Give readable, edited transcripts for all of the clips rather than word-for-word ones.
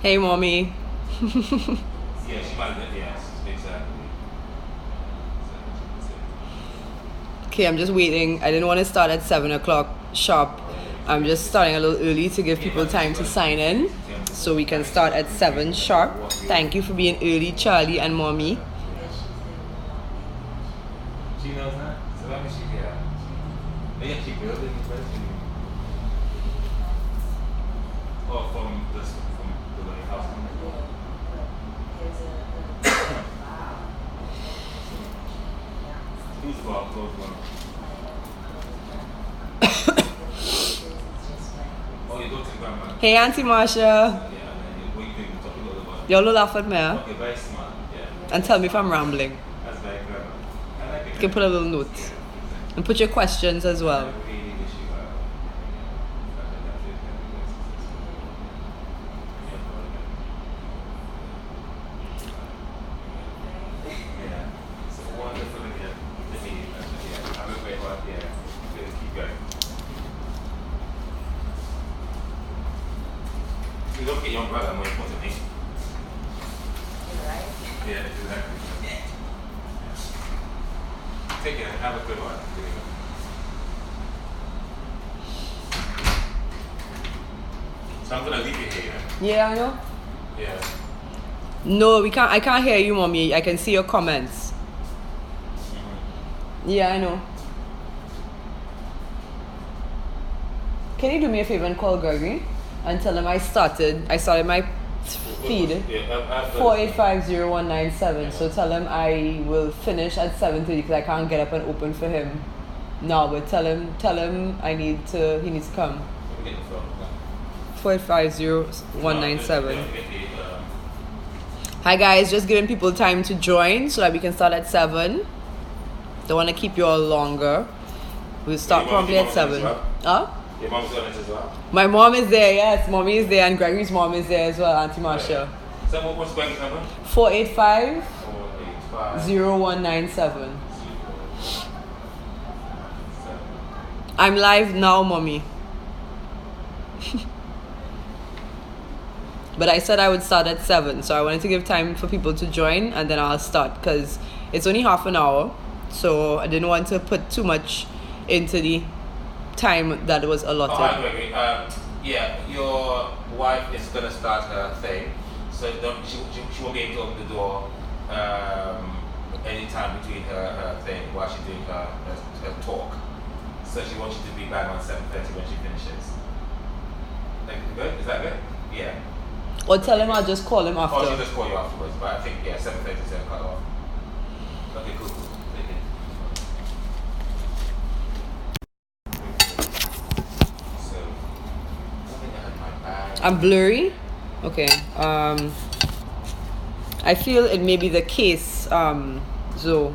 Hey, mommy. Yeah, she might have, yes, exactly. Okay, I'm just waiting. I didn't want to start at 7 o'clock sharp. I'm just starting a little early to give people time to sign in so we can start at 7 sharp. Thank you for being early, Charlie and mommy. She knows that? So that means she, yeah. They actually building it, right? Oh, from the house. Who's the ball? Close one. Oh, you go to grandma. Hey, Auntie Marsha. Yeah, and then what you think? Talk a little about it. Y'all laugh at me Okay, very smart. Yeah. and tell me if I'm rambling. That's very clever. I like it. You can put a little note. And put your questions as well. You don't get your umbrella more importantly. Right? Yeah, exactly. Take it. Have a good one. So I'm gonna leave you here. Yeah, I know. Yeah. No, we can't. I can't hear you, mommy. I can see your comments. Yeah, I know. Can you do me a favor and call Gregory and tell him I started my feed Yeah, 4850-197. So tell him I will finish at 7:30 because I can't get up and open for him. No, but tell him he needs to come. 4850-197. Hi guys, just giving people time to join so that we can start at 7. Don't want to keep you all longer. We'll start probably at 7. Huh? Your mom's on it as well? My mom is there, yes. Mommy is there and Gregory's mom is there as well, Auntie Marsha. So what's Greg's number? 485-0197. 485. I'm live now, mommy. But I said I would start at 7, so I wanted to give time for people to join and then I'll start because it's only half an hour. So I didn't want to put too much into the time that was allotted. Oh, hi, Gregory. Yeah, your wife is going to start her thing, so she won't be able to open the door anytime between her thing while she's doing her talk. So she wants you to be back on 7:30 when she finishes. Good? Is that good? Yeah. Or tell him I'll just call him after. Or she'll just call you afterwards, but I think, yeah, 7:30 is cut off. Okay, cool. Take it. So, I think I had my bag. I'm blurry. Okay. I feel it may be the case. Zo.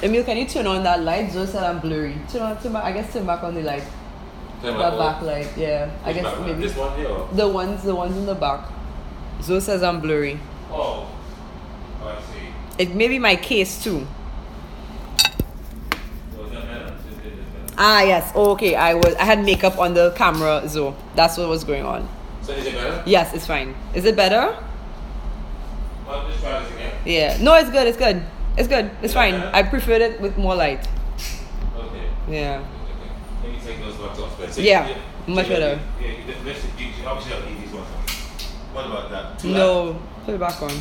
Emil, can you turn on that light? Zo said I'm blurry. Turn back on the light. Turn That back back light. Yeah. I guess back, maybe this one here? Or? the ones in the back. Zo says I'm blurry. Oh, I see. It may be my case too. So is that better? Is it better? Ah yes. Oh, okay. I had makeup on the camera, Zo. That's what was going on. So is it better? Yes, it's fine. Is it better? Well, just try this again. Yeah. No, it's good. It's good. It's good. It's fine. Yeah. I preferred it with more light. Okay. Yeah. Okay. Let me take those ones off first. So Yeah, much better. Yeah, you obviously have these ones on. What about that? Too No, put it back on.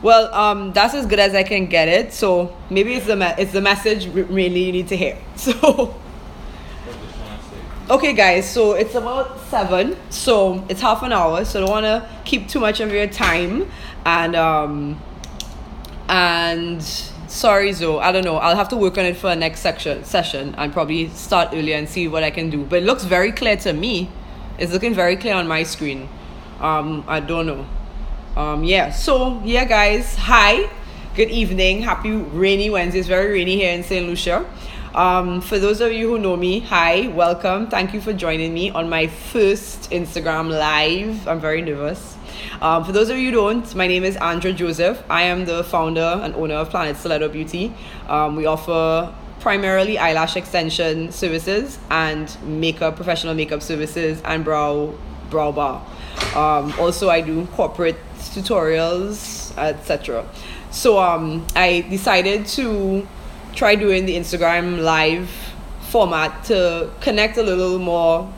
Well, that's as good as I can get it. So maybe it's the message really you need to hear. So I'm just trying to say. okay, guys. So it's about 7. So it's half an hour. So I don't want to keep too much of your time. And sorry, Zo. I don't know. I'll have to work on it for the next session and probably start earlier and see what I can do. But it looks very clear to me. It's looking very clear on my screen. I don't know. Yeah. So yeah, guys. Hi. Good evening. Happy rainy Wednesday. It's very rainy here in St. Lucia. For those of you who know me, hi, welcome. Thank you for joining me on my first Instagram live. I'm very nervous. For those of you who don't, my name is Andra Joseph. I am the founder and owner of Planet Stiletto Beauty. We offer primarily eyelash extension services and professional makeup services, and brow bar. Also, I do corporate tutorials, etc. So I decided to try doing the Instagram live format to connect a little more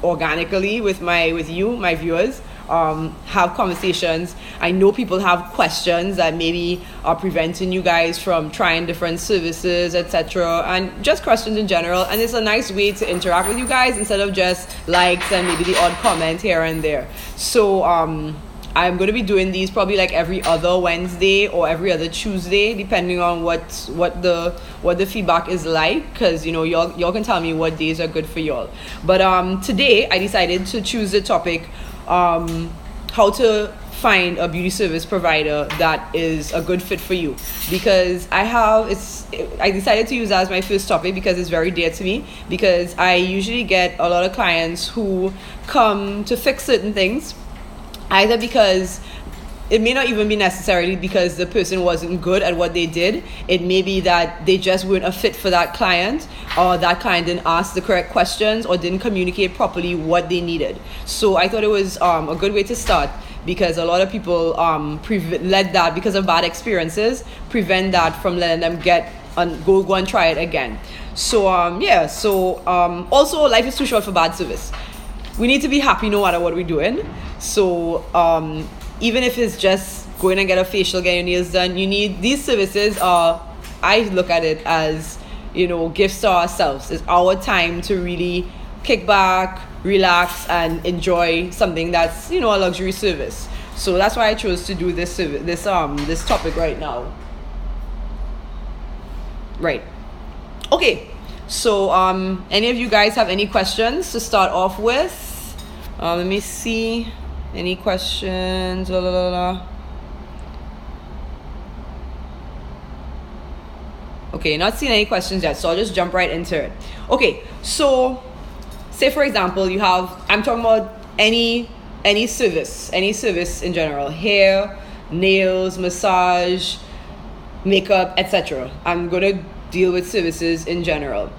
organically with you, my viewers. Have conversations. I know people have questions that maybe are preventing you guys from trying different services, etc., and just questions in general. And it's a nice way to interact with you guys instead of just likes and maybe the odd comment here and there. So I'm going to be doing these probably like every other Wednesday or every other Tuesday, depending on what the feedback is like, because y'all can tell me what days are good for y'all. But today I decided to choose the topic, how to find a beauty service provider that is a good fit for you, because I decided to use that as my first topic because it's very dear to me, because I usually get a lot of clients who come to fix certain things, either because it may not even be necessarily because the person wasn't good at what they did. It may be that they just weren't a fit for that client, or that client didn't ask the correct questions or didn't communicate properly what they needed. So I thought it was a good way to start, because a lot of people let that, because of bad experiences, prevent that from letting them go and try it again. So also, life is too short for bad service. We need to be happy no matter what we're doing. So even if it's just going and get a facial, get your nails done, you need these services. I look at it as, gifts to ourselves. It's our time to really kick back, relax, and enjoy something that's, a luxury service. So that's why I chose to do this topic right now. Right. Okay. So any of you guys have any questions to start off with? Let me see. Any questions? Okay, not seeing any questions yet, so I'll just jump right into it. Okay, so say for example I'm talking about any service in general: hair, nails, massage, makeup, etc. I'm gonna deal with services in general,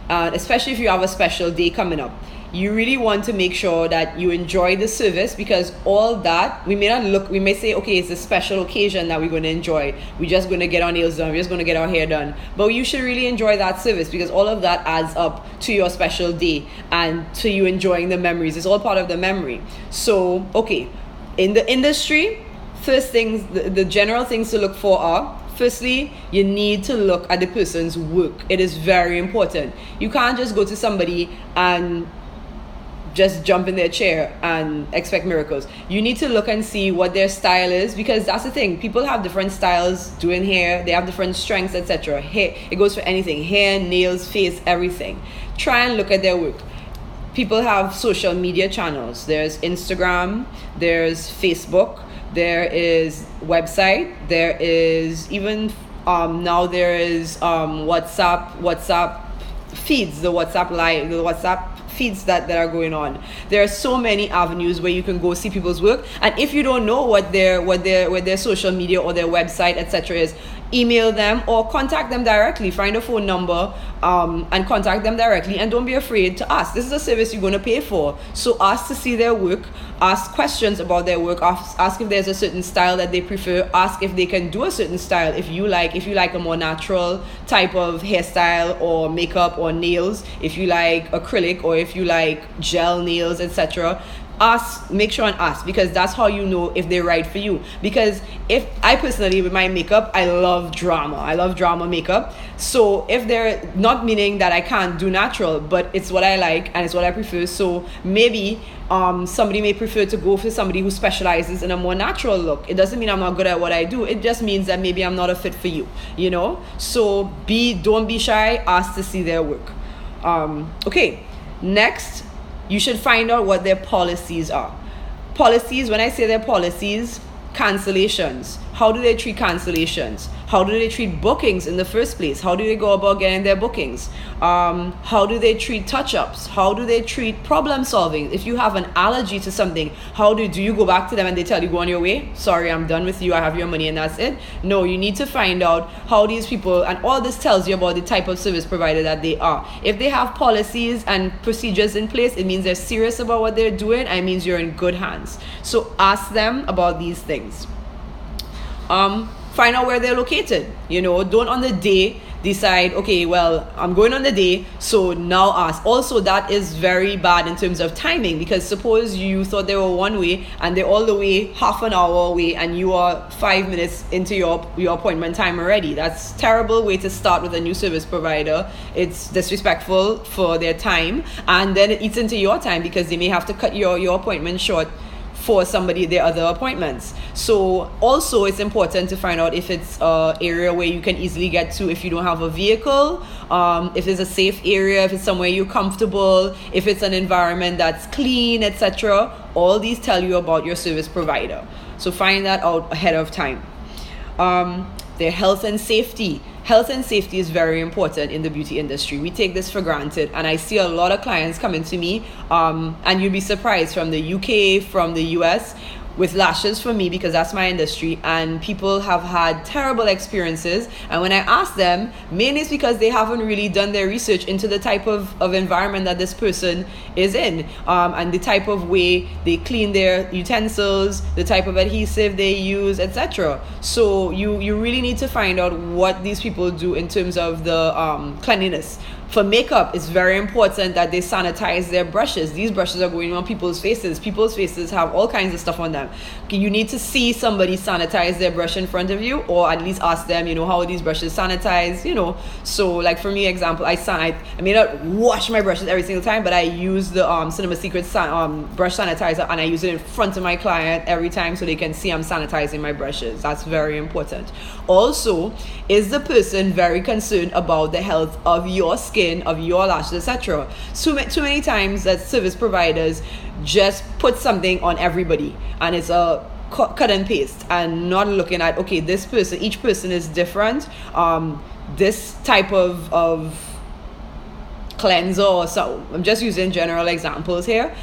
especially if you have a special day coming up. You really want to make sure that you enjoy the service, because all that, we may say, okay, it's a special occasion that we're going to enjoy. We're just going to get our nails done. We're just going to get our hair done. But you should really enjoy that service, because all of that adds up to your special day and to you enjoying the memories. It's all part of the memory. So, okay, in the industry, first things, the general things to look for are, firstly, you need to look at the person's work. It is very important. You can't just go to somebody and just jump in their chair and expect miracles. You need to look and see what their style is, because that's the thing. People have different styles doing hair. They have different strengths, etc. Hair, it goes for anything: hair, nails, face, everything. Try and look at their work. People have social media channels. There's Instagram, there's Facebook, there is website, there is even now there is WhatsApp feeds, the WhatsApp feeds that are going on. There are so many avenues where you can go see people's work, and if you don't know what their social media or their website, etc. is, email them or contact them directly. Find a phone number and contact them directly, and don't be afraid to ask. This is a service you're going to pay for, so ask to see their work, ask questions about their work, ask if there's a certain style that they prefer, ask if they can do a certain style. If you like a more natural type of hairstyle or makeup or nails, if you like acrylic, or if you like gel nails, etc. Make sure and ask, because that's how you know if they're right for you. Because if I personally, with my makeup, I love drama makeup. So if they're not, meaning that I can't do natural, but it's what I like and it's what I prefer. So maybe somebody may prefer to go for somebody who specializes in a more natural look. It doesn't mean I'm not good at what I do. It just means that maybe I'm not a fit for you, So don't be shy. Ask to see their work. Okay, next, you should find out what their policies are. Policies, when I say their policies, cancellations. How do they treat cancellations? How do they treat bookings in the first place? How do they go about getting their bookings? How do they treat touch-ups? How do they treat problem solving? If you have an allergy to something, how do you go back to them and they tell you, go on your way? Sorry, I'm done with you. I have your money and that's it. No, you need to find out how these people, and all this tells you about the type of service provider that they are. If they have policies and procedures in place, it means they're serious about what they're doing, and it means you're in good hands. So ask them about these things. Find out where they're located. Don't on the day decide, okay, well, I'm going on the day, so now ask. Also, that is very bad in terms of timing, because suppose you thought they were one way and they're all the way half an hour away and you are 5 minutes into your appointment time already. That's a terrible way to start with a new service provider. It's disrespectful for their time, and then it eats into your time because they may have to cut your appointment short for somebody their other appointments. So also it's important to find out if it's an area where you can easily get to if you don't have a vehicle, if it's a safe area, if it's somewhere you're comfortable, if it's an environment that's clean, etc. All these tell you about your service provider. So find that out ahead of time. Their health and safety. Health and safety is very important in the beauty industry. We take this for granted, and I see a lot of clients coming to me, and you'd be surprised, from the UK, from the US, with lashes for me, because that's my industry, and people have had terrible experiences. And when I ask them, mainly it's because they haven't really done their research into the type of environment that this person is in, and the type of way they clean their utensils, the type of adhesive they use, etc. So you really need to find out what these people do in terms of the cleanliness. For makeup, it's very important that they sanitize their brushes. These brushes are going on people's faces. People's faces have all kinds of stuff on them. You need to see somebody sanitize their brush in front of you, or at least ask them, how are these brushes sanitized, So like for me, example, I may not wash my brushes every single time, but I use the Cinema Secret brush sanitizer, and I use it in front of my client every time so they can see I'm sanitizing my brushes. That's very important. Also, is the person very concerned about the health of your skin, of your lashes, etc.? Too many times that service providers just put something on everybody, and it's a cut and paste, and not looking at, okay, each person is different. This type of cleanser, or so I'm just using general examples here.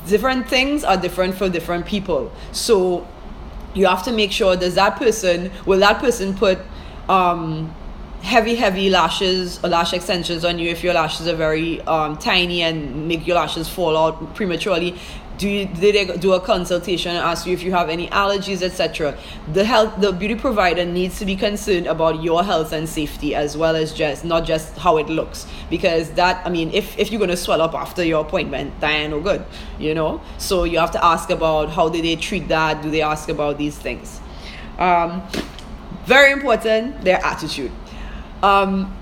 Different things are different for different people. So you have to make sure, will that person put heavy lashes or lash extensions on you if your lashes are very tiny and make your lashes fall out prematurely? Did they do a consultation and ask you if you have any allergies, etc.? The beauty provider needs to be concerned about your health and safety, as well as not just how it looks, because if you're going to swell up after your appointment, that ain't no good, So you have to ask about how did they treat that. Do they ask about these things? Very important, their attitude.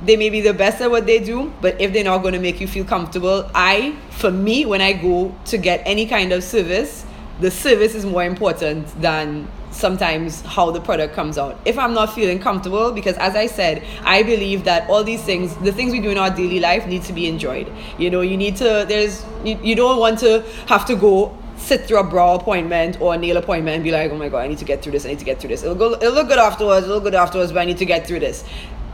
They may be the best at what they do, but if they're not going to make you feel comfortable, for me, when I go to get any kind of service, the service is more important than sometimes how the product comes out. If I'm not feeling comfortable, because as I said, I believe that all these things, the things we do in our daily life, need to be enjoyed. You don't want to have to go sit through a brow appointment or a nail appointment and be like, oh my god, I need to get through this. It'll look good afterwards, but I need to get through this.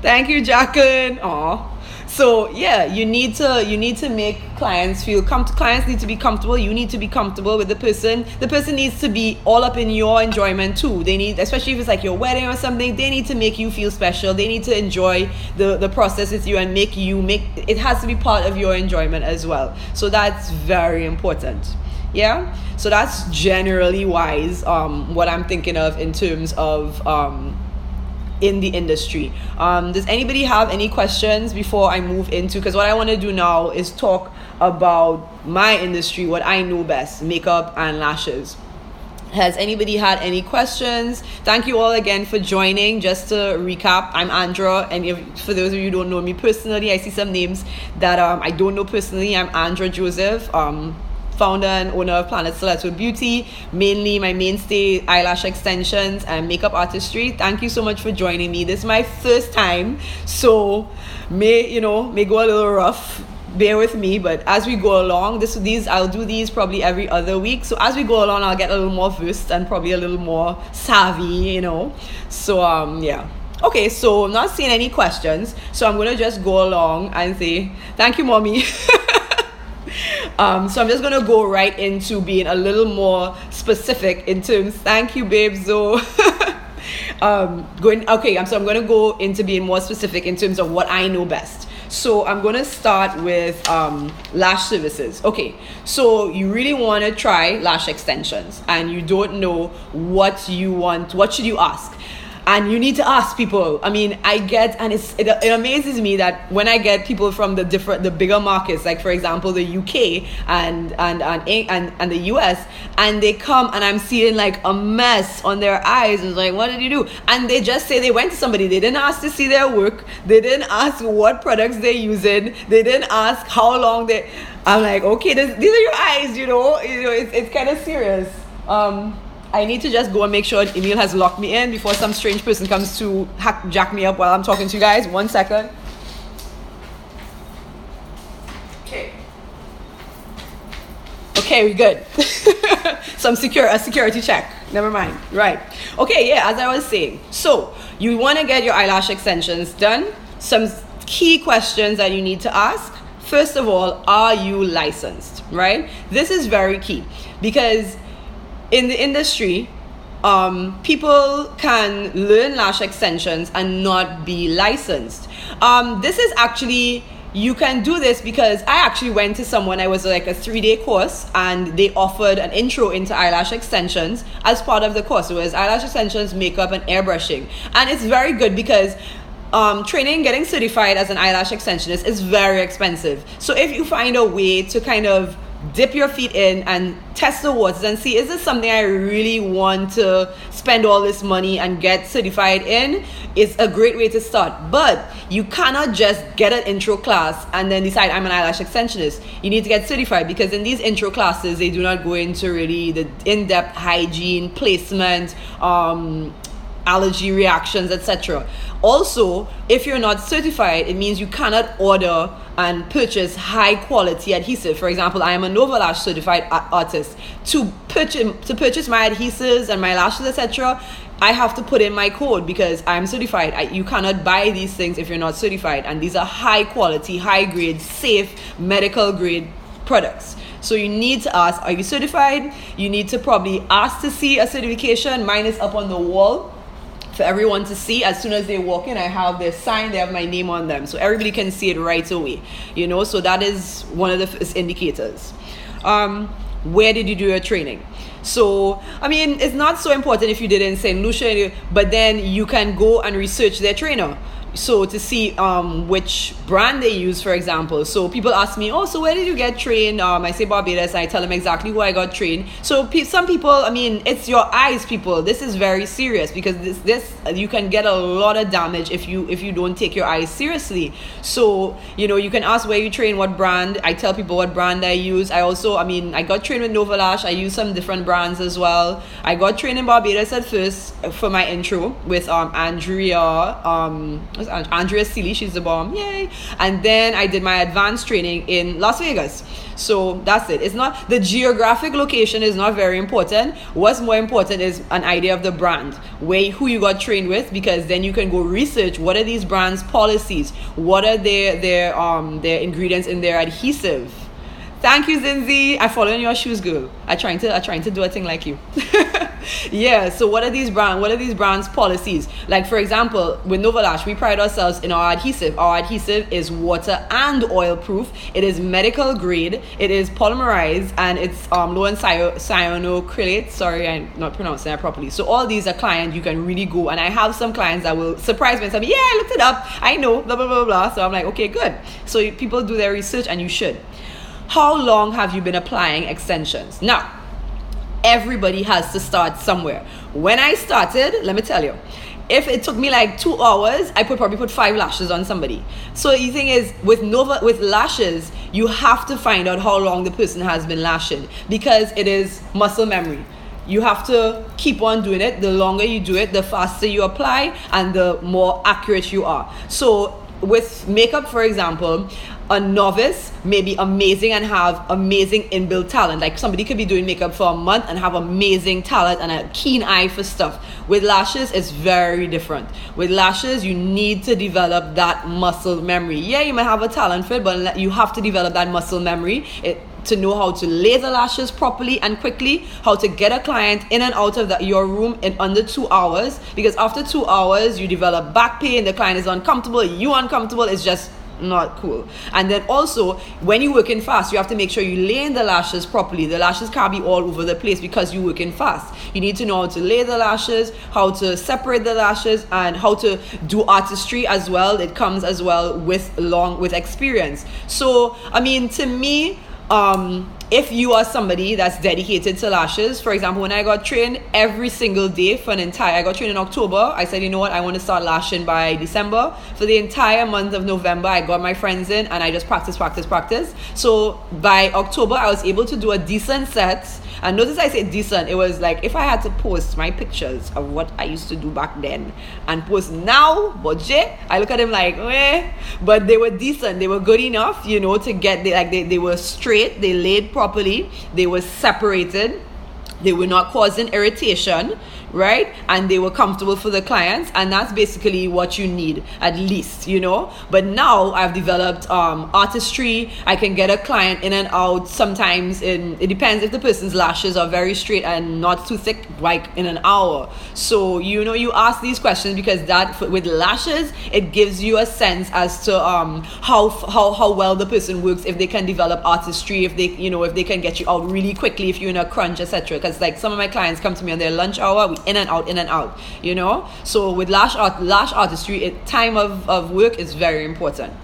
Thank you, Jacqueline. Aw. So yeah, you need to make clients feel clients need to be comfortable. You need to be comfortable with the person. The person needs to be all up in your enjoyment too. They need, especially if it's like your wedding or something, they need to make you feel special. They need to enjoy the process with you and make it has to be part of your enjoyment as well. So that's very important. Yeah, so that's generally wise what I'm thinking of in terms of in the industry. Does anybody have any questions before I move into, because what I want to do now is talk about my industry, what I know best, makeup and lashes. Has anybody had any questions? Thank you all again for joining. Just to recap, I'm Andra, and for those of you who don't know me personally, I see some names that I don't know personally. I'm Andra Joseph, founder and owner of Planet Stiletto Beauty. Mainly my mainstay, eyelash extensions and makeup artistry. Thank you so much for joining me. This is my first time, so may go a little rough. Bear with me, but as we go along, I'll do these probably every other week. So as we go along, I'll get a little more versed and probably a little more savvy, So yeah. Okay, so I'm not seeing any questions, so I'm gonna just go along and say thank you, mommy. So I'm just gonna go right into being a little more specific in terms. Thank you, babe. So I'm gonna go into being more specific in terms of what I know best. So I'm gonna start with lash services. Okay, so you really want to try lash extensions, and you don't know what you want. What should you ask? And you need to ask people. I mean, it amazes me that when I get people from the bigger markets, like for example the UK and the US, and they come and I'm seeing like a mess on their eyes. It's like, what did you do? And they just say they went to somebody. They didn't ask to see their work. They didn't ask what products they're using. They didn't ask how long they. I'm like, okay, these are your eyes. It's kind of serious. I need to just go and make sure Emil has locked me in before some strange person comes to jack me up while I'm talking to you guys. 1 second. Okay, we good. A security check. Never mind. Right. Okay, yeah, as I was saying. So, you want to get your eyelash extensions done. Some key questions that you need to ask. First of all, are you licensed? Right? This is very key because in the industry, people can learn lash extensions and not be licensed. This is actually, you can do this because I actually went to someone. I was like a 3-day course, and they offered an intro into eyelash extensions as part of the course. It was eyelash extensions, makeup, and airbrushing. And it's very good because getting certified as an eyelash extensionist is very expensive. So if you find a way to kind of dip your feet in and test the waters and see, is this something I really want to spend all this money and get certified in? It's a great way to start. But you cannot just get an intro class and then decide I'm an eyelash extensionist. You need to get certified, because in these intro classes they do not go into really the in-depth hygiene, placement, allergy reactions, etc. Also, if you're not certified, it means you cannot order and purchase high quality adhesive. For example, I am a Novalash certified artist. To purchase my adhesives and my lashes, etc., I have to put in my code because I'm certified. You cannot buy these things if you're not certified, and these are high quality, high grade, safe, medical grade products. So you need to ask, are you certified? You need to probably ask to see a certification. Mine is up on the wall for everyone to see. As soon as they walk in, I have their sign, they have my name on them, so everybody can see it right away. So that is one of the first indicators. Where did you do your training? So, I mean, it's not so important if you did it in St. Lucia, but then you can go and research their trainer. So to see which brand they use, for example. So people ask me, so where did you get trained? I say Barbados, and I tell them exactly who I got trained. So some people, I mean, it's your eyes, people. This is very serious, because this you can get a lot of damage if you don't take your eyes seriously. So you can ask where you train, what brand. I tell people what brand I use. I got trained with Novalash. I use some different brands as well. I got trained in Barbados at first for my intro with Andrea Seeley. She's the bomb, yay. And then I did my advanced training in Las Vegas. So that's it. It's not, the geographic location is not very important. What's more important is an idea of the brand, who you got trained with, because then you can go research what are these brands' policies, what are their ingredients in their adhesive. Thank you, Zinzi. I follow in your shoes, girl. I trying to do a thing like you. Yeah. So what are these brands' policies? Like, for example, with Novalash, we pride ourselves in our adhesive. Our adhesive is water and oil proof. It is medical grade. It is polymerized, and it's low in cyanocrylate. Sorry, I'm not pronouncing that properly. So all these are clients you can really go. And I have some clients that will surprise me and say, yeah, I looked it up. I know, blah blah blah blah. So I'm like, okay, good. So people do their research, and you should. How long have you been applying extensions? Now, everybody has to start somewhere. When I started, let me tell you, if it took me like 2 hours, I could probably put 5 lashes on somebody. So the thing is, with lashes, you have to find out how long the person has been lashing, because it is muscle memory. You have to keep on doing it. The longer you do it, the faster you apply and the more accurate you are. So with makeup, for example, a novice may be amazing and have amazing inbuilt talent. Like somebody could be doing makeup for a month and have amazing talent and a keen eye for stuff. With lashes, it's very different. With lashes, you need to develop that muscle memory. Yeah, you might have a talent for it, but you have to develop that muscle memory to know how to lay the lashes properly and quickly, how to get a client in and out of your room in under 2 hours, because after 2 hours you develop back pain, the client is uncomfortable, you uncomfortable, it's just not cool. And then also when you're working fast, you have to make sure you lay in the lashes properly. The lashes can't be all over the place because you're working fast. You need to know how to lay the lashes, how to separate the lashes, and how to do artistry as well. It comes as well with experience. So I mean, to me, if you are somebody that's dedicated to lashes, for example, when I got trained every single day for I got trained in October. I said, you know what, I want to start lashing by December. For the entire month of November, I got my friends in and I just practice. So by October, I was able to do a decent set. And notice I say decent. It was like if I had to post my pictures of what I used to do back then and post now, I look at them like, eh. But they were decent. They were good enough, you know, to get, they were straight. They laid properly. They were separated. They were not causing irritation, right? And they were comfortable for the clients, and that's basically what you need, at least, you know. But now I've developed artistry. I can get a client in and out sometimes it depends if the person's lashes are very straight and not too thick, like in an hour. So you know, you ask these questions because with lashes, it gives you a sense as to how well the person works, if they can develop artistry, if they can get you out really quickly if you're in a crunch, etc. Because like some of my clients come to me on their lunch hour, we in and out, you know. So with lash artistry, time of work is very important.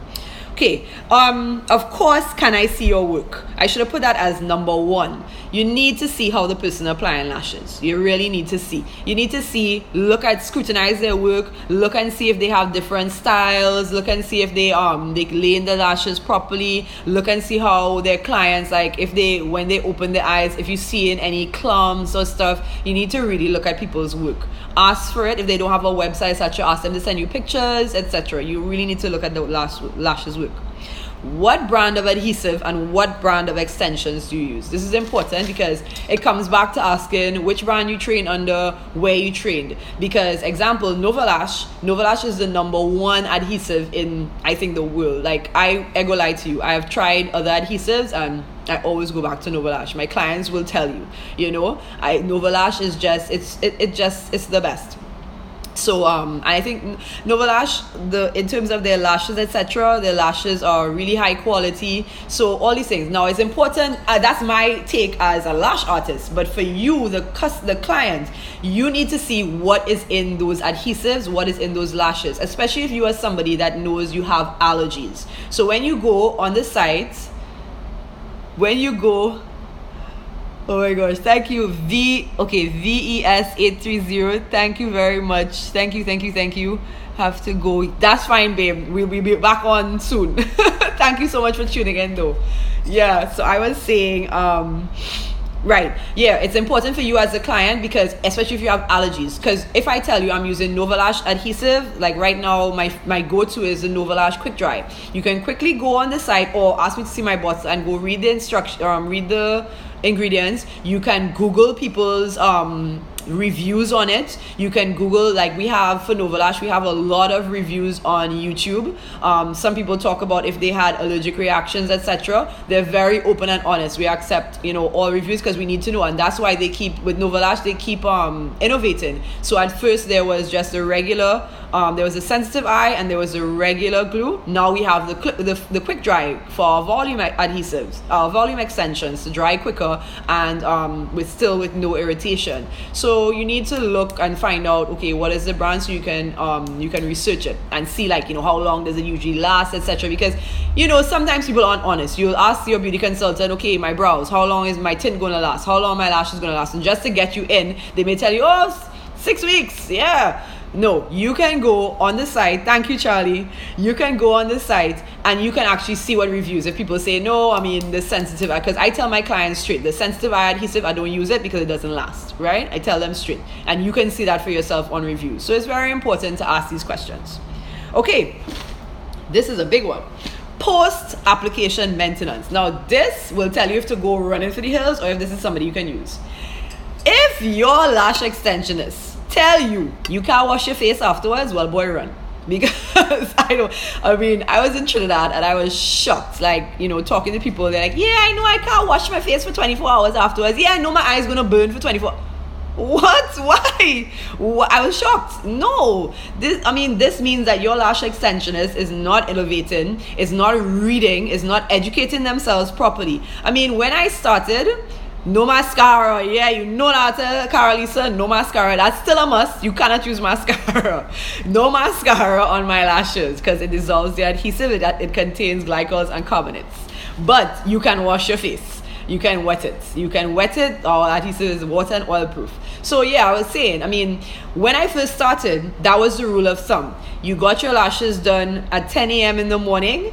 Okay, of course, can I see your work? I should have put that as number one. You need to see how the person applying lashes. You really need to see. You need to scrutinize their work, look and see if they have different styles, look and see if they lay in the lashes properly, look and see how their clients, like when they open their eyes, if you see in any clumps or stuff. You need to really look at people's work. Ask for it. If they don't have a website, etc., ask them to send you pictures, etc. You really need to look at the lashes work. What brand of adhesive and what brand of extensions do you use? This is important because it comes back to asking which brand you train under, where you trained. Because example, Novalash is the number one adhesive in, I think, the world. Like, I go lie to you, I have tried other adhesives and I always go back to Novalash. My clients will tell you, you know, Novalash is just, it's the best. So I think Novalash, in terms of their lashes, etc., their lashes are really high quality. So all these things. Now it's important. That's my take as a lash artist. But for you, the client, you need to see what is in those adhesives, what is in those lashes, especially if you are somebody that knows you have allergies. So when you go on the site, oh my gosh, thank you, VES830, thank you very much, thank you. Have to go, that's fine, babe, we'll be back on soon. Thank you so much for tuning in though. Yeah, so I was saying, right, yeah, it's important for you as a client, because especially if you have allergies, because if I tell you I'm using Novalash adhesive, like right now my go-to is the Novalash Quick Dry. You can quickly go on the site or ask me to see my bottle and go read the instruction, read the ingredients. You can Google people's reviews on it. You can Google, like we have for Novalash, we have a lot of reviews on YouTube. Some people talk about if they had allergic reactions, etc. They're very open and honest. We accept, you know, all reviews because we need to know, and that's why they keep with Novalash, they keep innovating. So at first there was just a regular there was a sensitive eye and there was a regular glue. Now we have the quick dry for volume adhesives, volume extensions to dry quicker and with no irritation. So you need to look and find out, okay, what is the brand, so you can research it and see, like, you know, how long does it usually last, etc. Because, you know, sometimes people aren't honest. You'll ask your beauty consultant, okay, my brows, how long is my tint gonna last, how long my lashes gonna last, and just to get you in, they may tell you, oh, 6 weeks, yeah. No, you can go on the site. Thank you, Charlie. You can go on the site and you can actually see what reviews. If people say, no, I mean, the sensitive, because I tell my clients straight, the sensitive eye adhesive, I don't use it because it doesn't last, right? I tell them straight. And you can see that for yourself on reviews. So it's very important to ask these questions. Okay, this is a big one. Post application maintenance. Now this will tell you if to go running for the hills or if this is somebody you can use. If your lash extensionists tell you you can't wash your face afterwards, well, boy, run. Because I was in Trinidad and I was shocked, like, talking to people. They're like, yeah, I know I can't wash my face for 24 hours afterwards. Yeah, I know my eyes gonna burn for 24. What? Why? I was shocked. No, this means that your lash extensionist is not innovating, is not reading, is not educating themselves properly. When I started, no mascara. Yeah, you know that, Carolisa, no mascara. That's still a must. You cannot use mascara. No mascara on my lashes because it dissolves the adhesive. It contains glycols and carbonates. But you can wash your face. You can wet it. Our adhesive is water and oil proof. So yeah, I was saying, when I first started, that was the rule of thumb. You got your lashes done at 10 a.m. in the morning.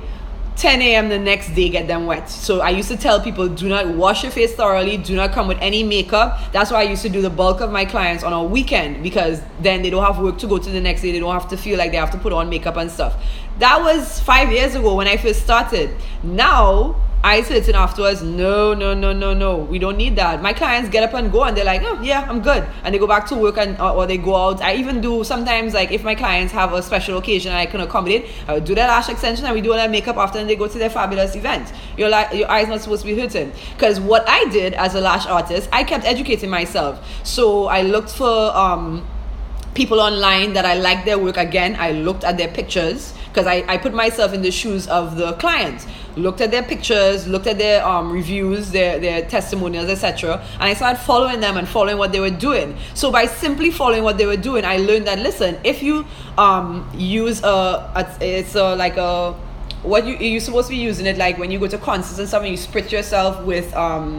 10 a.m. the next day, get them wet. So I used to tell people, do not wash your face thoroughly, do not come with any makeup. That's why I used to do the bulk of my clients on a weekend, because then they don't have work to go to the next day. They don't have to feel like they have to put on makeup and stuff. That was 5 years ago when I first started. Now eyes hurting afterwards, no, we don't need that. My clients get up and go and they're like, oh yeah, I'm good, and they go back to work, and or they go out. I even do sometimes, like, if my clients have a special occasion I can accommodate, I would do their lash extension and we do all their makeup after, and they go to their fabulous event. Your eyes not supposed to be hurting. Because what I did as a lash artist, I kept educating myself. So I looked for people online that I liked their work. Again, I looked at their pictures, because I put myself in the shoes of the client, looked at their pictures, looked at their reviews, their testimonials, etc. And I started following them and following what they were doing. So by simply following what they were doing, I learned that, listen, if you use what you're supposed to be using it, like when you go to concerts and stuff, and you spritz yourself with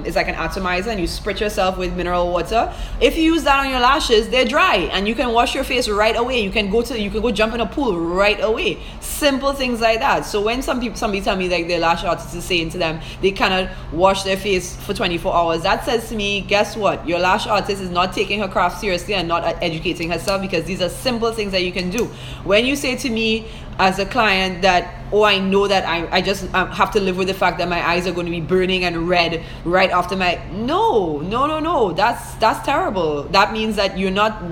it's like an atomizer, and you spritz yourself with mineral water. If you use that on your lashes, they're dry and you can wash your face right away. You can go jump in a pool right away. Simple things like that. So when somebody tell me, like, their lash artist is saying to them they cannot wash their face for 24 hours, that says to me, guess what, your lash artist is not taking her craft seriously and not educating herself, because these are simple things that you can do. When you say to me as a client that, oh, I know that I just have to live with the fact that my eyes are going to be burning and red right after no, that's terrible. That means that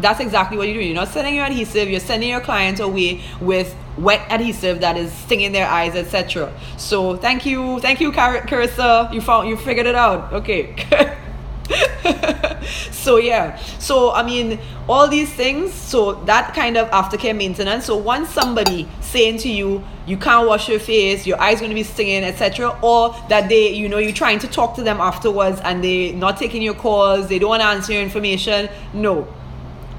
that's exactly what you're doing. You're not sending your adhesive, you're sending your client away with wet adhesive that is stinging their eyes, etc. So thank you, Carissa, you figured it out. Okay. So yeah, all these things, so that kind of aftercare maintenance. So once somebody saying to you, you can't wash your face, your eyes going to be stinging, etc., or that you're trying to talk to them afterwards and they not taking your calls, they don't want to answer your information, no.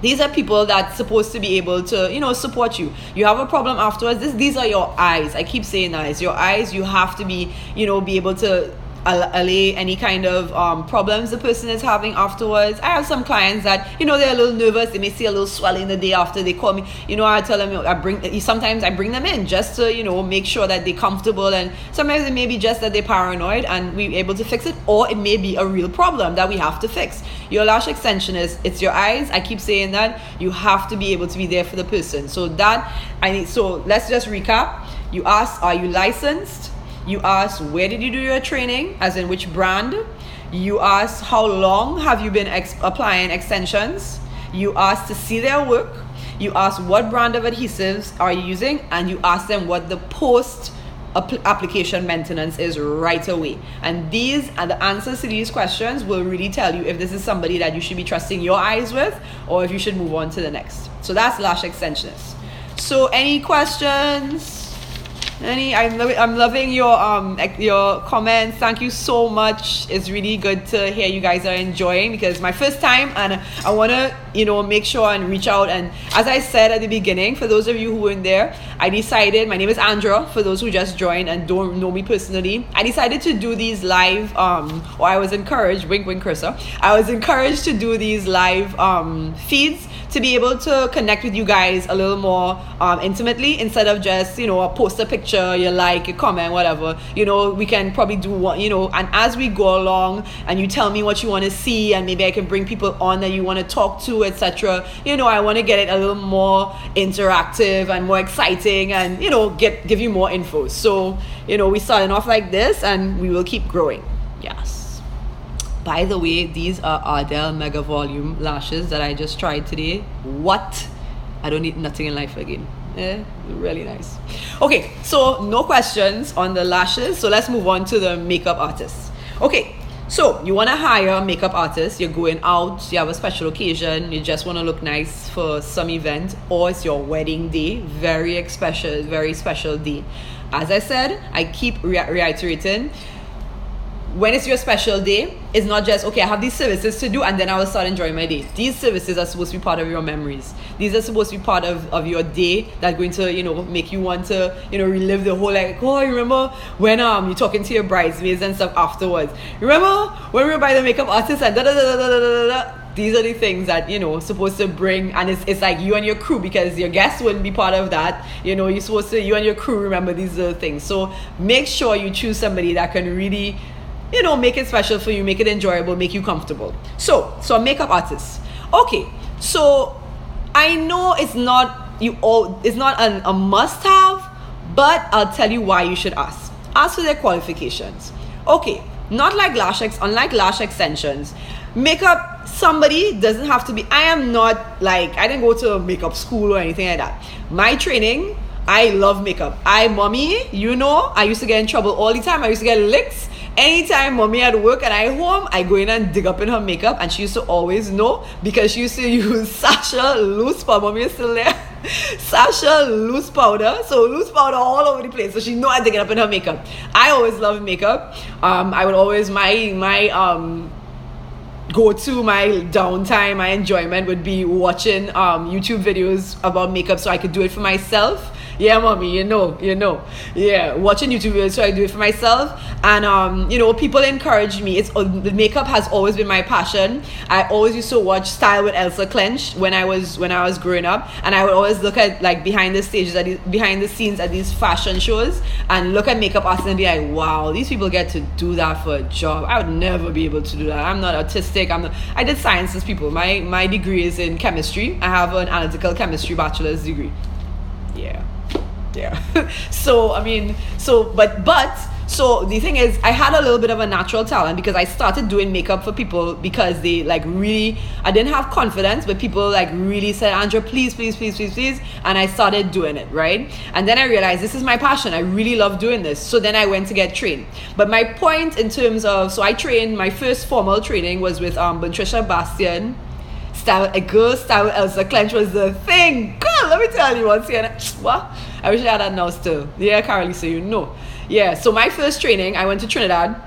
These are people that's supposed to be able to, support you. You have a problem afterwards. These are your eyes. I keep saying that. It's your eyes. You have to be, be able to allay any kind of problems the person is having afterwards. I have some clients that they're a little nervous. They may see a little swelling the day after. They call me. I tell them sometimes I bring them in just to make sure that they're comfortable, and sometimes it may be just that they're paranoid and we're able to fix it, or it may be a real problem that we have to fix. Your lash extensionist, it's your eyes. I keep saying that. You have to be able to be there for the person. So let's just recap. You ask, are you licensed? You ask, where did you do your training, as in which brand? You ask, how long have you been applying extensions? You ask to see their work. You ask, what brand of adhesives are you using? And you ask them what the post application maintenance is right away. And the answers to these questions will really tell you if this is somebody that you should be trusting your eyes with, or if you should move on to the next. So that's lash extensionists. So any questions? I'm loving your comments. Thank you so much. It's really good to hear you guys are enjoying, because my first time, and I want to make sure and reach out. And as I said at the beginning, for those of you who weren't there, I decided, my name is Andra, for those who just joined and don't know me personally, I decided to do these live or I was encouraged, wink cursor, I was encouraged to do these live feeds to be able to connect with you guys a little more intimately, instead of just post a picture picture, you like, you comment, whatever, you know, we can probably do one, you know, and as we go along and you tell me what you want to see, and maybe I can bring people on that you want to talk to, etc. You know, I want to get it a little more interactive and more exciting, and, you know, give you more info. So, you know, we're starting off like this and we will keep growing. Yes. By the way, these are Ardell Mega Volume lashes that I just tried today. What? I don't need nothing in life again. Really nice. Okay, so no questions on the lashes. So let's move on to the makeup artists. Okay, so you want to hire a makeup artist. You're going out, you have a special occasion, you just want to look nice for some event, or it's your wedding day. Very special day. As I said, I keep reiterating, when it's your special day, it's not just, okay, I have these services to do and then I will start enjoying my day. These services are supposed to be part of your memories. These are supposed to be part of your day that's going to, you know, make you want to, you know, relive the whole, like, oh, you remember when you're talking to your bridesmaids and stuff afterwards. Remember when we were by the makeup artist and da-da-da-da-da-da-da-da? These are the things that, you know, supposed to bring, and it's like you and your crew, because your guests wouldn't be part of that. You know, you're supposed to, you and your crew remember these little things. So make sure you choose somebody that can really, you know, make it special for you, make it enjoyable, make you comfortable. So a makeup artist. Okay, so I know it's not a must-have, but I'll tell you why you should ask. Ask for their qualifications. Okay, unlike lash extensions, makeup, somebody doesn't have to be. I am not like, I didn't go to makeup school or anything like that. My training, I love makeup. Mommy, you know, I used to get in trouble all the time. I used to get licks. Anytime mommy at work and I home, I go in and dig up in her makeup, and she used to always know, because she used to use Sasha loose powder. Mommy is still there. Sasha loose powder. So loose powder all over the place. So she know I dig it up in her makeup. I always loved makeup. I would always, my go-to, my downtime, my enjoyment would be watching YouTube videos about makeup so I could do it for myself. Yeah, mommy, you know. Yeah, watching YouTube videos so I do it for myself. And, you know, people encourage me. The makeup has always been my passion. I always used to watch Style with Elsa Clench when I was growing up. And I would always look at, like, behind the scenes at these fashion shows and look at makeup artists and be like, wow, these people get to do that for a job. I would never be able to do that. I'm not artistic. I did sciences, people. My degree is in chemistry. I have an analytical chemistry bachelor's degree. Yeah. So the thing is, I had a little bit of a natural talent, because I started doing makeup for people because they, like, really, I didn't have confidence, but people, like, really said, Andrea, please, and I started doing it, right? And then I realized this is my passion. I really love doing this. So then I went to get trained. But my point in terms of, so I trained, my first formal training was with Patricia Bastian. Style Elsa Clench was the thing. Girl, let me tell you once here. What? I wish I had that now still. Yeah, Carolee, so you know. Yeah, so my first training, I went to Trinidad.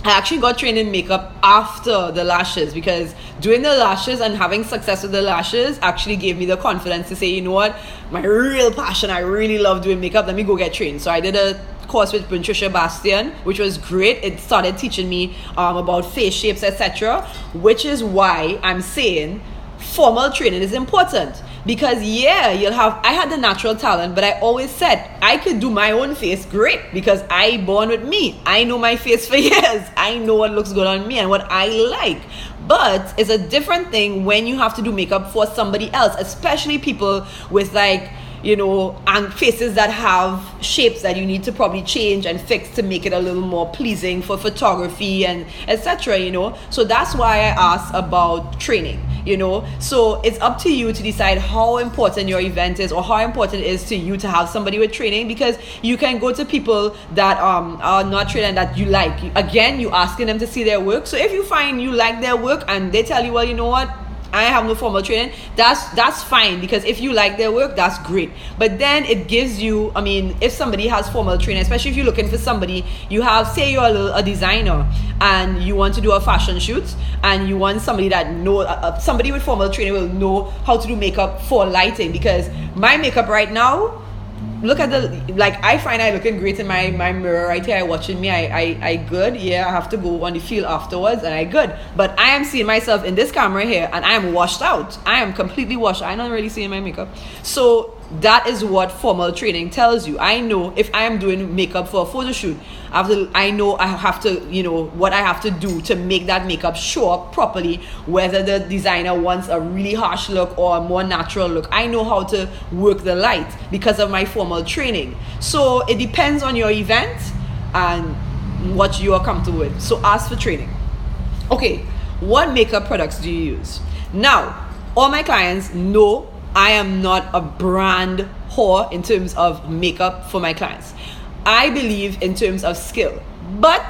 I actually got trained in makeup after the lashes, because doing the lashes and having success with the lashes actually gave me the confidence to say, you know what, my real passion, I really love doing makeup, let me go get trained. So I did a course with Patricia Bastian, which was great. It started teaching me about face shapes, etc., which is why I'm saying formal training is important. Because I had the natural talent, but I always said I could do my own face great, because I born with me. I know my face for years. I know what looks good on me and what I like. But it's a different thing when you have to do makeup for somebody else, especially people with, like, you know, and faces that have shapes that you need to probably change and fix to make it a little more pleasing for photography and etc., you know. So that's why I asked about training, you know. So it's up to you to decide how important your event is, or how important it is to you to have somebody with training, because you can go to people that are not trained and that you like. Again, you asking them to see their work. So if you find you like their work and they tell you, well, you know what, I have no formal training, that's fine, because if you like their work, that's great. But then it gives you, I mean, if somebody has formal training, especially if you're looking for somebody, you have, say you're a designer and you want to do a fashion shoot, and you want somebody that somebody with formal training will know how to do makeup for lighting. Because my makeup right now, look at I find I looking great in my mirror right here. I watching me, I good. Yeah, I have to go on the field afterwards and I good. But I am seeing myself in this camera here and I am washed out. I am completely washed. I'm not really seeing my makeup. So that is what formal training tells you. I know if I am doing makeup for a photo shoot, I know I have to, what I have to do to make that makeup show up properly, whether the designer wants a really harsh look or a more natural look. I know how to work the light because of my formal training. So it depends on your event and what you are comfortable with. So ask for training. Okay, what makeup products do you use? Now, all my clients know I am not a brand whore in terms of makeup for my clients. I believe in terms of skill. But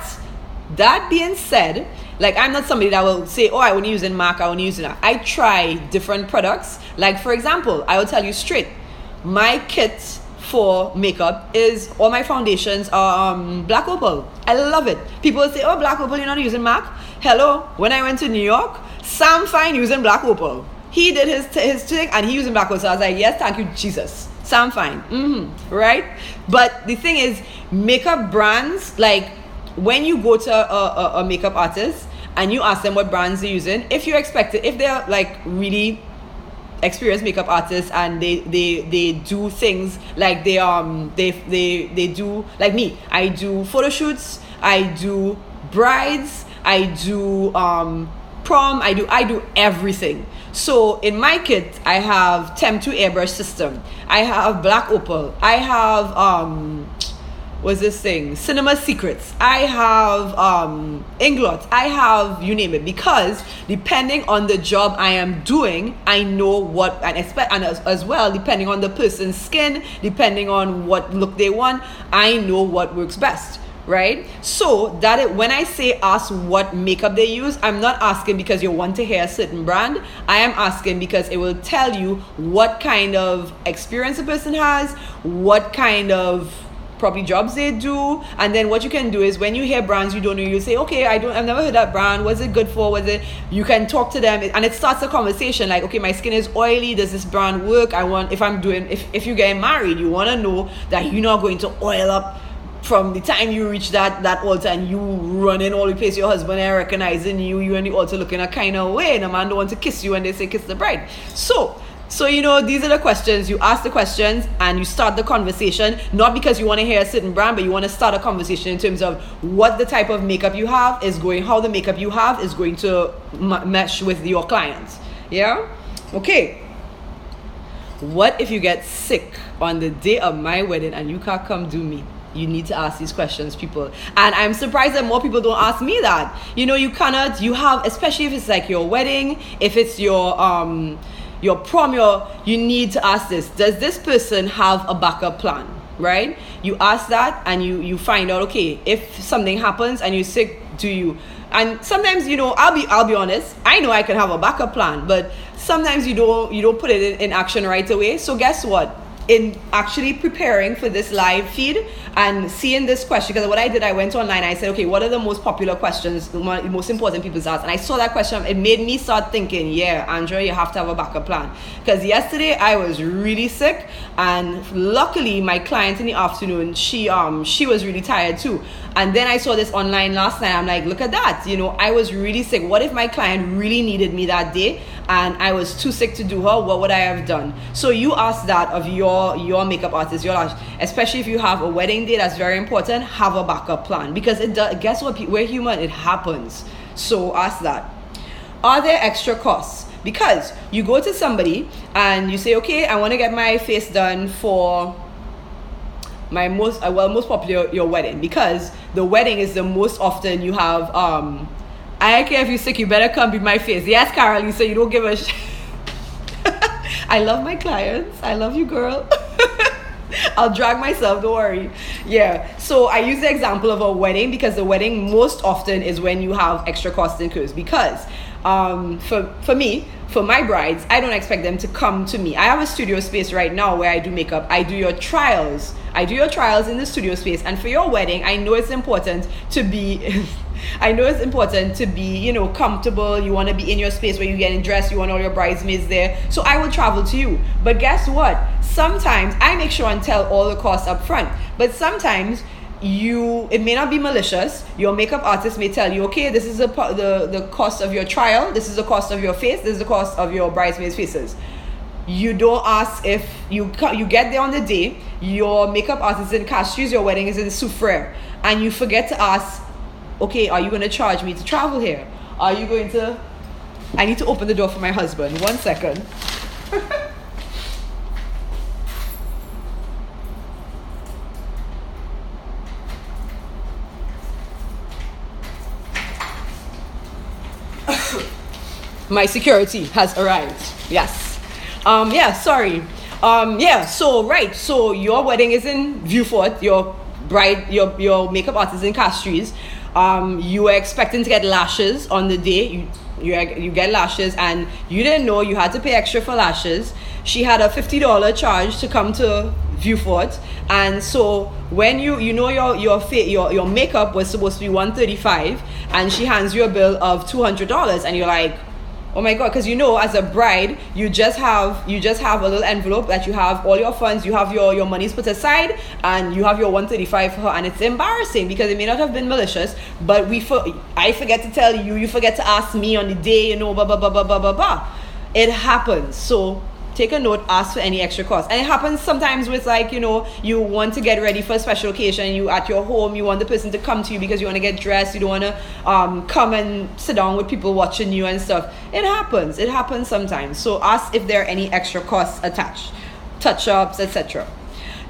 that being said, like, I'm not somebody that will say, oh, I only use in MAC, I only use in that. I try different products. Like, for example, I will tell you straight, my kit for makeup is, all my foundations are Black Opal. I love it. People will say, oh, Black Opal, you're not using MAC? Hello, when I went to New York, Sam Fine using Black Opal. He did his thing and he using Black Opal. So I was like, yes, thank you, Jesus. Sam Fine. Right? But the thing is, makeup brands, like, when you go to a makeup artist and you ask them what brands they're using, if you expect it, if they're like really experienced makeup artists and they do things like they do, like me, I do photo shoots, I do brides, I do prom, I do everything. So in my kit, I have Tem2 airbrush system, I have Black Opal, I have what's this thing, Cinema Secrets, I have Inglot, I have, you name it, because depending on the job I am doing, I know what, and as well, depending on the person's skin, depending on what look they want, I know what works best. Right? So when I say ask what makeup they use, I'm not asking because you want to hear a certain brand. I am asking because it will tell you what kind of experience a person has, what kind of probably jobs they do, and then what you can do is when you hear brands you don't know, you say, okay, I've never heard that brand, what's it good for, you can talk to them, and it starts a conversation like, okay, my skin is oily, does this brand work? If you're getting married, you want to know that you're not going to oil up from the time you reach that altar and you running all the place, your husband ain't recognizing you and the altar looking a kind of way, and a man don't want to kiss you and they say kiss the bride. So these are the questions. You ask the questions and you start the conversation, not because you want to hear a certain brand, but you want to start a conversation in terms of what the type of makeup you have is going, how the makeup you have is going to mesh with your clients. Yeah? Okay. What if you get sick on the day of my wedding and you can't come do me? You need to ask these questions, people. And I'm surprised that more people don't ask me that. You have, especially if it's like your wedding, if it's your prom, you need to ask this. Does this person have a backup plan? Right? You ask that and you find out, okay, if something happens and you're sick, do you? And sometimes, I'll be honest, I know I can have a backup plan, but sometimes you don't put it in action right away. So guess what? In actually preparing for this live feed and seeing this question, because what I did, I went online, I said, okay, what are the most popular questions, the most important people ask? And I saw that question, it made me start thinking, yeah, Andrea, you have to have a backup plan. Because yesterday I was really sick, and luckily my client in the afternoon, she was really tired too. And then I saw this online last night, I'm like, look at that, I was really sick. What if my client really needed me that day and I was too sick to do her? What would I have done? So you ask that of your makeup artist, especially if you have a wedding day, that's very important. Have a backup plan, because guess what, we're human, it happens. So ask that. Are there extra costs? Because you go to somebody and you say, okay, I want to get my face done for my most popular, your wedding, because the wedding is the most often you have I don't care if you're sick, you better come be my face. Yes, Caroline, so you don't give a shit. I love my clients. I love you, girl. I'll drag myself, don't worry. Yeah, so I use the example of a wedding because the wedding most often is when you have extra costs incurred, because for me, for my brides, I don't expect them to come to me. I have a studio space right now where I do makeup. I do your trials in the studio space. And for your wedding, I know it's important to be comfortable. You want to be in your space where you're getting dressed. You want all your bridesmaids there. So I will travel to you. But guess what? Sometimes I make sure and tell all the costs up front. But sometimes it may not be malicious. Your makeup artist may tell you, okay, this is the cost of your trial. This is the cost of your face. This is the cost of your bridesmaids' faces. you don't ask if you get there on the day, your makeup artist is in Castries, your wedding is in Soufrière, and you forget to ask, okay, are you going to charge me to travel here? Are you going to... I need to open the door for my husband. 1 second. My security has arrived. Yes. Sorry. So your wedding is in Vieux Fort. Your bride, your makeup artist is in Castries. You were expecting to get lashes on the day. You get lashes, and you didn't know you had to pay extra for lashes. She had a $50 charge to come to Vieux Fort, and so when your makeup was supposed to be $135, and she hands you a bill of $200, and you're like, oh my god, because as a bride, you just have a little envelope that you have all your funds, you have your monies put aside, and you have your $135 for her, and it's embarrassing because it may not have been malicious, but I forget to tell you, you forget to ask me on the day, blah blah blah blah blah blah blah. It happens. So take a note, ask for any extra cost. And it happens sometimes with you want to get ready for a special occasion, you at your home, you want the person to come to you because you want to get dressed, you don't want to come and sit down with people watching you and stuff. It happens sometimes. So ask if there are any extra costs attached, touch-ups, etc.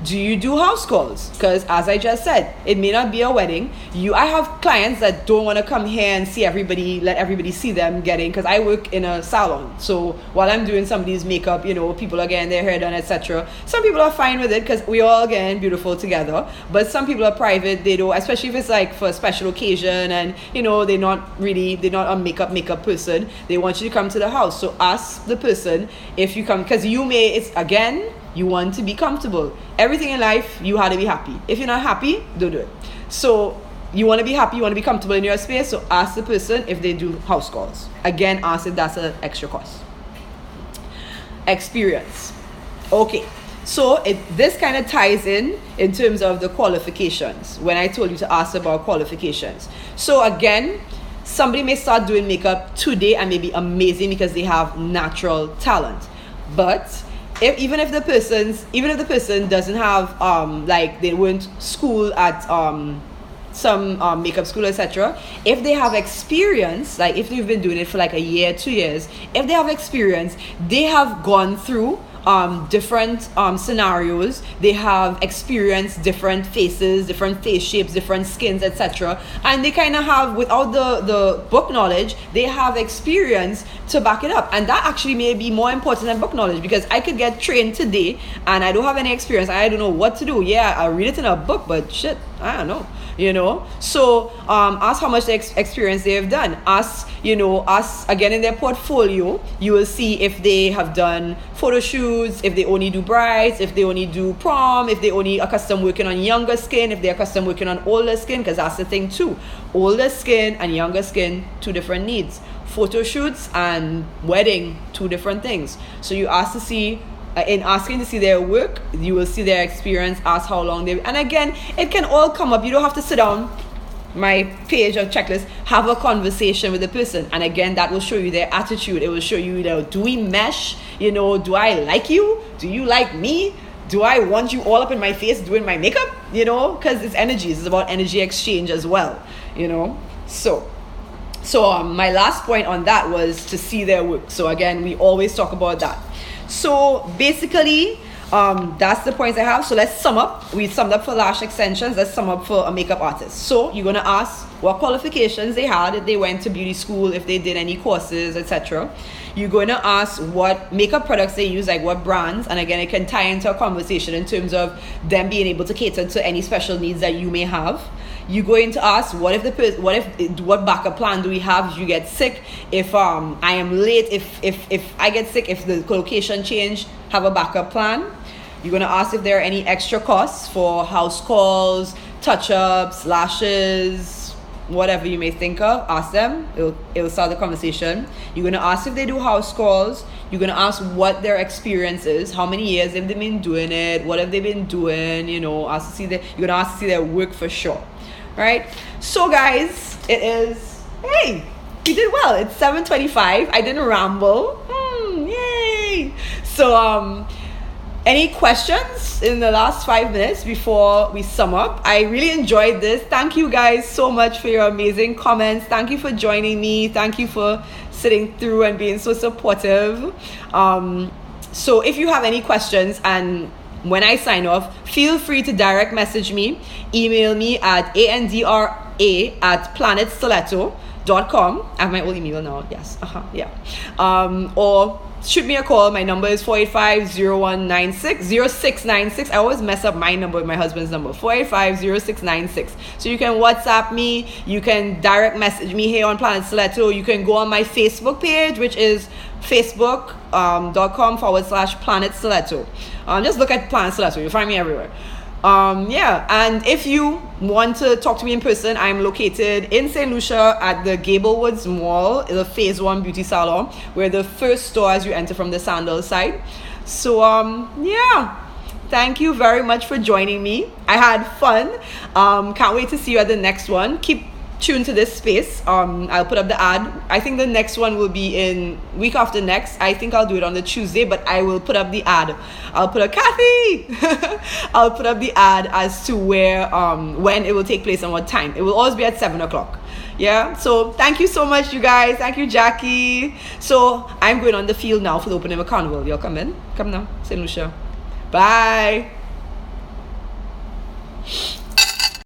Do you do house calls? Because as I just said, it may not be a wedding. I have clients that don't want to come here and see everybody, let everybody see them getting, because I work in a salon. So while I'm doing somebody's makeup, people are getting their hair done, etc. Some people are fine with it because we all getting beautiful together. But some people are private. They don't, especially if it's like for a special occasion and they're not a makeup person. They want you to come to the house. So ask the person if you come, because you want to be comfortable. Everything in life, you have to be happy. If you're not happy, don't do it. So you want to be happy, you want to be comfortable in your space, so ask the person if they do house calls. Again, ask if that's an extra cost. Experience. Okay, so this kind of ties in terms of the qualifications, when I told you to ask about qualifications. So again, somebody may start doing makeup today and may be amazing because they have natural talent. But even if the person doesn't have they went school at some makeup school, etc., if they have experience, like if they've been doing it for like a year, 2 years, if they have experience, they have gone through different scenarios, they have experienced different faces, different face shapes, different skins, etc., and they kind of have, without the book knowledge, they have experience to back it up. And that actually may be more important than book knowledge, because I could get trained today and I don't have any experience, I don't know what to do. I read it in a book, but shit, I don't know. So ask how much experience they have done. Ask again in their portfolio, you will see if they have done photo shoots, if they only do brides, if they only do prom, if they only accustomed working on younger skin, if they're accustomed working on older skin, because that's the thing too. Older skin and younger skin, two different needs. Photo shoots and wedding, two different things. So you ask to see, in asking to see their work, you will see their experience, ask how long and again, it can all come up. You don't have to sit down, my page of checklist, have a conversation with the person, and again, that will show you their attitude. It will show you, do we mesh? Do I like you? Do you like me? Do I want you all up in my face doing my makeup? Because it's energies. It's about energy exchange as well. So my last point on that was to see their work. So again, we always talk about that. So basically, that's the points I have. So let's sum up. We summed up for lash extensions. Let's sum up for a makeup artist. So you're going to ask what qualifications they had, if they went to beauty school, if they did any courses, etc. You're going to ask what makeup products they use, like what brands. And again, it can tie into a conversation in terms of them being able to cater to any special needs that you may have. You're going to ask what backup plan do we have if you get sick, if I am late, if I get sick, if the location change, have a backup plan. You're going to ask if there are any extra costs for house calls, touch-ups, lashes, whatever you may think of. Ask them. It'll start the conversation. You're going to ask if they do house calls. You're going to ask what their experience is, how many years have they been doing it, what have they been doing, you're going to ask to see their work for sure. Right? So guys, hey, you did well. It's 7:25. I didn't ramble. Yay! So any questions in the last 5 minutes before we sum up? I really enjoyed this. Thank you guys so much for your amazing comments. Thank you for joining me. Thank you for sitting through and being so supportive. So if you have any questions, and when I sign off, feel free to direct message me. Email me at andra@planetstiletto.com. I have my old email now. Yes. Or shoot me a call. My number is 485-0196-0696. I always mess up my number with my husband's number, 485-0696. So you can WhatsApp me, you can direct message me here on Planet Stiletto. You can go on my Facebook page, which is facebook.com/Planet Stiletto. Just look at Planet Stiletto, you'll find me everywhere. And if you want to talk to me in person, I'm located in St. Lucia at the Gablewoods Mall, the Phase 1 beauty salon. We're the first store as you enter from the Sandals side. So thank you very much for joining me. I had fun. Can't wait to see you at the next one. Keep tuned to this space. I'll put up the ad. I think the next one will be in week after next. I think I'll do it on the Tuesday, but I will put up the ad. I'll put up Kathy. I'll put up the ad as to where when it will take place and what time. It will always be at 7:00. Yeah, so thank you so much, you guys. Thank you, Jackie. So I'm going on the field now for the opening of a carnival. Y'all come in. Come now, St. Lucia. Bye.